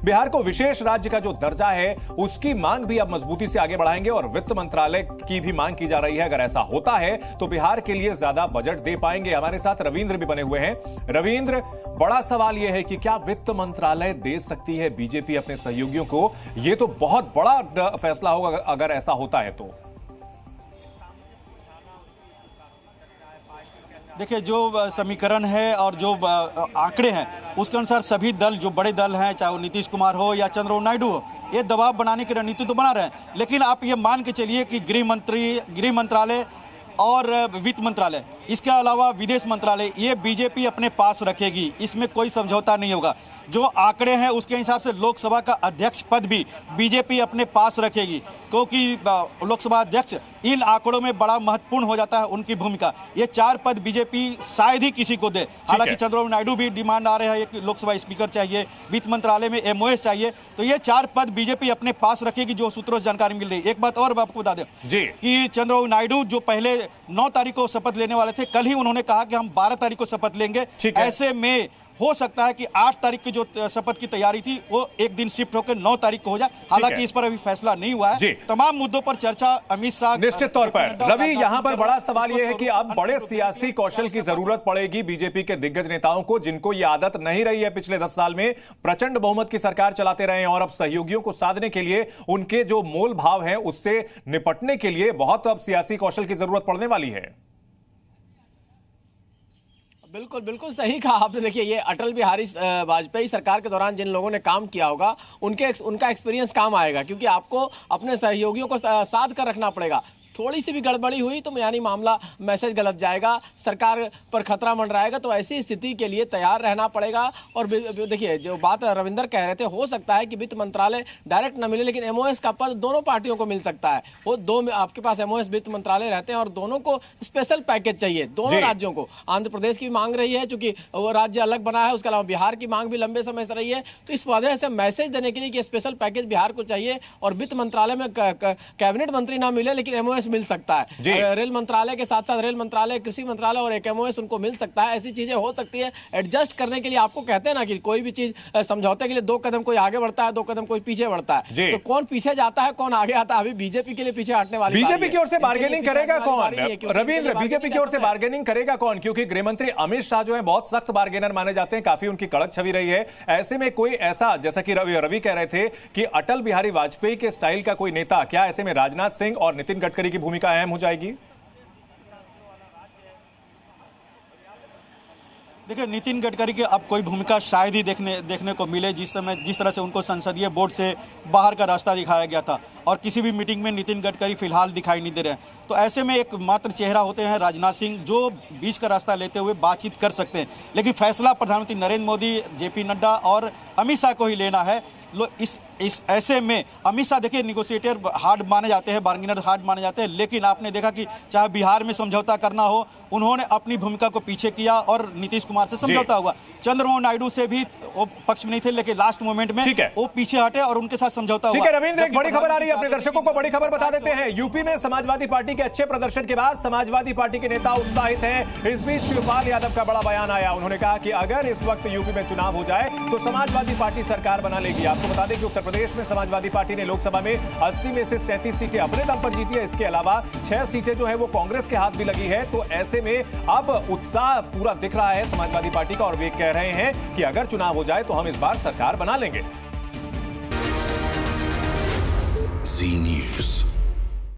बिहार को विशेष राज्य का जो दर्जा है उसकी मांग भी अब मजबूती से आगे बढ़ाएंगे और वित्त मंत्रालय की भी मांग की जा रही है। अगर ऐसा होता है तो बिहार के लिए ज्यादा बजट दे पाएंगे। हमारे साथ रविंद्र भी बने हुए हैं। रविंद्र, बड़ा सवाल यह है कि क्या वित्त मंत्रालय दे सकती है बीजेपी अपने सहयोगियों को? यह तो बहुत बड़ा फैसला होगा अगर ऐसा होता है तो। देखिए, जो समीकरण है और जो आंकड़े हैं उसके अनुसार सभी दल, जो बड़े दल हैं, चाहे वो नीतीश कुमार हो या चंद्रबाबू नायडू हो, ये दबाव बनाने की रणनीति तो बना रहे हैं। लेकिन आप ये मान के चलिए कि गृह मंत्रालय और वित्त मंत्रालय, इसके अलावा विदेश मंत्रालय, ये बीजेपी अपने पास रखेगी, इसमें कोई समझौता नहीं होगा। जो आंकड़े हैं उसके हिसाब से लोकसभा का अध्यक्ष पद भी बीजेपी अपने पास रखेगी, क्योंकि लोकसभा अध्यक्ष इन आंकड़ों में बड़ा महत्वपूर्ण हो जाता है उनकी भूमिका। ये 4 पद बीजेपी शायद ही किसी को दे। हालांकि चंद्रबाबू नायडू भी डिमांड आ रहे हैं कि लोकसभा स्पीकर चाहिए, वित्त मंत्रालय में एमओएस चाहिए, तो ये 4 पद बीजेपी अपने पास रखेगी, जो सूत्रों से जानकारी मिल रही है। एक बात और आपको बता दें कि चंद्रबाबू नायडू जो पहले 9 तारीख को शपथ लेने वाले थे, कल ही उन्होंने कहा कि हम 12 तारीख को शपथ लेंगे। ऐसे में हो सकता है कि 8 तारीख की जो शपथ की तैयारी थी वो एक दिन शिफ्ट होकर 9 तारीख को हो जाए। हालांकि इस पर अभी फैसला नहीं हुआ है। तमाम मुद्दों पर चर्चा अमित शाह निश्चित तौर पर। रवि, यहां पर बड़ा सवाल यह है कि अब बड़े सियासी कौशल की जरूरत पड़ेगी बीजेपी के दिग्गज नेताओं को, जिनको यह आदत नहीं रही है पिछले 10 साल में प्रचंड बहुमत की सरकार चलाते रहे हैं, और अब सहयोगियों को साधने के लिए, उनके जो मोल भाव है उससे निपटने के लिए बहुत अब सियासी कौशल की जरूरत पड़ने वाली है। बिल्कुल बिल्कुल सही कहा आपने। देखिए, ये अटल बिहारी वाजपेयी सरकार के दौरान जिन लोगों ने काम किया होगा उनका एक्सपीरियंस काम आएगा, क्योंकि आपको अपने सहयोगियों को साथ कर रखना पड़ेगा। थोड़ी सी भी गड़बड़ी हुई तो यानी मामला, मैसेज गलत जाएगा, सरकार पर खतरा मंडराएगा। तो ऐसी स्थिति के लिए तैयार रहना पड़ेगा। और देखिए, जो बात रविंदर कह रहे थे, हो सकता है कि वित्त मंत्रालय डायरेक्ट न मिले, लेकिन एमओएस का पद दोनों पार्टियों को मिल सकता है। वो दो में आपके पास एमओएस वित्त मंत्रालय रहते हैं और दोनों को स्पेशल पैकेज चाहिए, दोनों राज्यों को। आंध्र प्रदेश की मांग रही है, चूंकि वो राज्य अलग बना है, उसके अलावा बिहार की मांग भी लंबे समय से रही है। तो इस वजह से मैसेज देने के लिए कि स्पेशल पैकेज बिहार को चाहिए, और वित्त मंत्रालय में कैबिनेट मंत्री ना मिले लेकिन एमओएस मिल सकता है। रेल मंत्रालय के साथ साथ रेल मंत्रालय, कृषि मंत्रालय और एक एमओएस उनको मिल सकता है। ऐसी चीजें हो सकती है एडजस्ट करने के लिए। आपको कहते हैं ना कि कोई भी चीज समझौते के लिए 2 कदम कोई आगे बढ़ता है, 2 कदम कोई पीछे बढ़ता है। तो कौन पीछे जाता है, कौन आगे आता है, अभी बीजेपी के लिए पीछे हटने वाली। बीजेपी की ओर से बार्गेनिंग करेगा कौन? रविंद्र, बीजेपी की ओर से बार्गेनिंग करेगा कौन? क्योंकि गृहमंत्री अमित शाह जो है बहुत सख्त बार्गेनर माने जाते हैं, काफी उनकी कड़क छवि रही है। ऐसे में कोई ऐसा, जैसा कि रवि कह रहे थे कि अटल बिहारी वाजपेयी के स्टाइल का कोई नेता, क्या ऐसे में राजनाथ सिंह और नितिन गडकरी की भूमिका अहम हो जाएगी? देखिए, नितिन गडकरी की अब कोई भूमिका शायद ही देखने को मिले। जिस तरह से उनको संसदीय बोर्ड से बाहर का रास्ता दिखाया गया था, और किसी भी मीटिंग में नितिन गडकरी फिलहाल दिखाई नहीं दे रहे हैं। तो ऐसे में एक मात्र चेहरा होते हैं राजनाथ सिंह, जो बीच का रास्ता लेते हुए बातचीत कर सकते हैं। लेकिन फैसला प्रधानमंत्री नरेंद्र मोदी, जेपी नड्डा और अमित शाह को ही लेना है। इस ऐसे में अमित शाह, देखिए, निगोशिएटर हार्ड माने जाते हैं, बार्गेनर हार्ड माने जाते हैं, लेकिन आपने देखा कि चाहे बिहार में समझौता करना हो, उन्होंने अपनी भूमिका को पीछे किया और नीतीश कुमार से समझौता हुआ। चंद्रबाबू नायडू से भी वो पक्ष में नहीं थे, लेकिन लास्ट मोमेंट में वो पीछे हटे और उनके साथ समझौता हुआ। रविंद्र, एक बड़ी खबर आ रही है, अपने दर्शकों को बड़ी खबर बता देते हैं। यूपी में समाजवादी पार्टी के अच्छे प्रदर्शन के बाद समाजवादी पार्टी के नेता उत्साहित हैं। इस बीच शिवपाल यादव का बड़ा बयान आया। उन्होंने कहा कि अगर इस वक्त यूपी में चुनाव हो जाए तो समाजवादी पार्टी सरकार बना लेगी। आपको बता दें कि उत्तर प्रदेश में समाजवादी पार्टी ने लोकसभा में 80 में से 37 सीटें अपने दम पर जीती है। इसके अलावा 6 सीटें जो है वो कांग्रेस के हाथ भी लगी है। तो ऐसे में अब उत्साह पूरा दिख रहा है समाजवादी पार्टी का, और वे कह रहे हैं कि अगर चुनाव हो जाए तो हम इस बार सरकार बना लेंगे। जी न्यूज़।